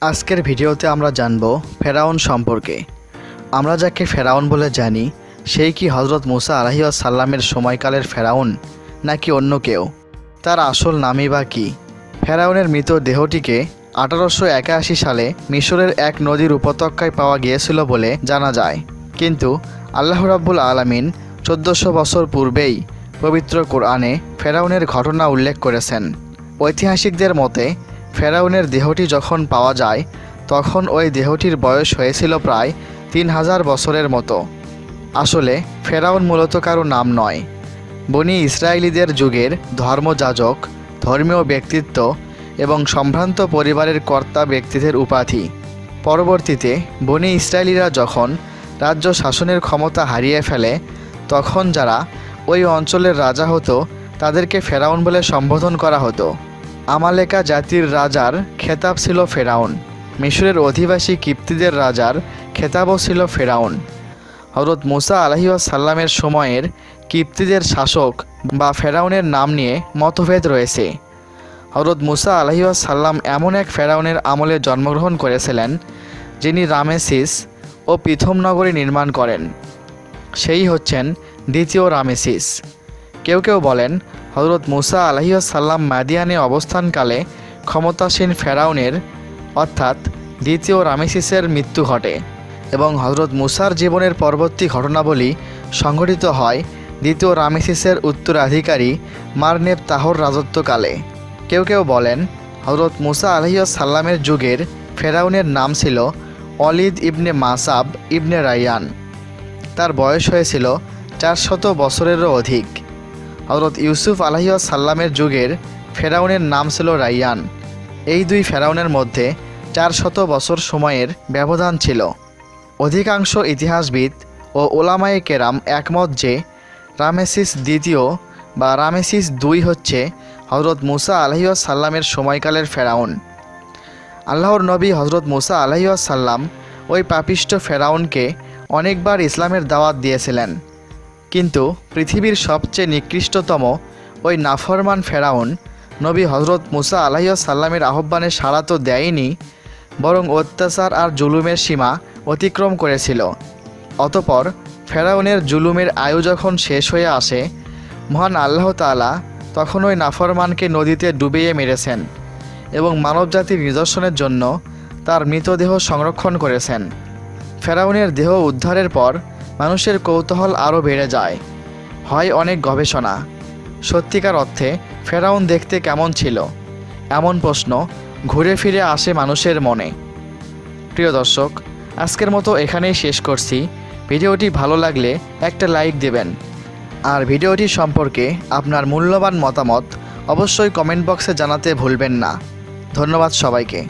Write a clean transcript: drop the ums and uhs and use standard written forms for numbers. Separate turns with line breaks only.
আজকের ভিডিওতে আমরা জানব ফেরাউন সম্পর্কে। আমরা যাকে ফেরাউন বলে জানি সেই কি হযরত মুসা আলাইহিস সালামের সময়কালের ফেরাউন নাকি অন্য কেউ? তার আসল নামই বা কী? ফেরাউনের মৃত দেহটিকে 1881 সালে মিশরের এক নদীর উপত্যকায় পাওয়া গিয়েছিল বলে জানা যায়, কিন্তু আল্লাহ রাব্বুল আলামিন 1400 বছর পূর্বেই পবিত্র কোরআনে ফেরাউনের ঘটনা উল্লেখ করেছেন। ঐতিহাসিকদের মতে ফেরাউনের দেহটি যখন পাওয়া যায় তখন ওই দেহটির বয়স হয়েছিল প্রায় 3000 বছরের মতো। আসলে ফেরাউন মূলত কারো নাম নয়, বনি ইসরায়েলিদের যুগের ধর্মযাজক, ধর্মীয় ব্যক্তিত্ব এবং সম্ভ্রান্ত পরিবারের কর্তা ব্যক্তিদের উপাধি। পরবর্তীতে বনি ইসরায়েলিরা যখন রাজ্য শাসনের ক্ষমতা হারিয়ে ফেলে তখন যারা ওই অঞ্চলের রাজা হতো তাদেরকে ফেরাউন বলে সম্বোধন করা হতো। আমালেকা জাতির রাজার খেতাব ছিল ফেরাউন। মিশরের অধিবাসী কিপ্তিদের রাজার খেতাবও ছিল ফেরাউন। হযরত মুসা আলাইহিস সালামের সময়ের কিপ্তিদের শাসক বা ফেরাউনের নাম নিয়ে মতভেদ রয়েছে। হযরত মুসা আলাইহিস সালাম এমন এক ফেরাউনের আমলে জন্মগ্রহণ করেছিলেন যিনি রামেসিস ও পিথম নগরী নির্মাণ করেন। সেই হচ্ছেন দ্বিতীয় রামেসিস। কেউ কেউ বলেন হযরত মুসা আলাইহিস সালাম মাদিয়ানে অবস্থানকালে ক্ষমতাসীন ফেরাউনের অর্থাৎ দ্বিতীয় রামেসিসের মৃত্যু ঘটে এবং হযরত মুসার জীবনের পরবর্তী ঘটনাবলী সংঘটিত হয় দ্বিতীয় রামেসিসের উত্তরাধিকারী মারনেব তাহর রাজত্বকালে। কেউ কেউ বলেন হযরত মুসা আলাইহিস সালামের যুগের ফেরাউনের নাম ছিল অলিদ ইবনে মাসাব ইবনে রাইয়ান। তার বয়স হয়েছিল 400 বছরেরও অধিক। হযরত ইউসুফ আলাইহিস সালামের যুগের ফেরাউনের নাম ছিল রাইয়ান। এই দুই ফেরাউনের মধ্যে 400 বছর সময়ের ব্যবধান ছিল। অধিকাংশ ইতিহাসবিদ ও ওলামায়ে কেরাম একমত যে রামেসিস দ্বিতীয় বা রামেসিস II হচ্ছে হযরত মুসা আলাইহিস সালামের সময়কালের ফেরাউন। আল্লাহর নবী হযরত মুসা আলাইহিস সালাম ওই পাপিষ্ঠ ফেরাউনকে অনেকবার ইসলামের দাওয়াত দিয়েছিলেন, কিন্তু পৃথিবীর সবচেয়ে নিকৃষ্টতম ওই নাফরমান ফেরাউন নবী হযরত মুসা আলাইহিস সালামের আহ্বানে সাড়া তো দেয়নি, বরং অত্যাচার আর জুলুমের সীমা অতিক্রম করেছিল। অতপর ফেরাউনের জুলুমের আয়ু যখন শেষ হয়ে আসে, মহান আল্লাহ তাআলা তখন ওই নাফরমানকে নদীতে ডুবিয়ে মেরেছেন এবং মানবজাতির নিদর্শনের জন্য তার মৃতদেহ সংরক্ষণ করেছেন। ফেরাউনের দেহ উদ্ধারের পর মানুষের কৌতূহল আরও বেড়ে যায়, হয় অনেক গবেষণা। সত্যিকার অর্থে ফেরাউন দেখতে কেমন ছিল, এমন প্রশ্ন ঘুরে ফিরে আসে মানুষের মনে। প্রিয় দর্শক, আজকের মতো এখানেই শেষ করছি। ভিডিওটি ভালো লাগলে একটা লাইক দেবেন আর ভিডিওটি সম্পর্কে আপনার মূল্যবান মতামত অবশ্যই কমেন্ট বক্সে জানাতে ভুলবেন না। ধন্যবাদ সবাইকে।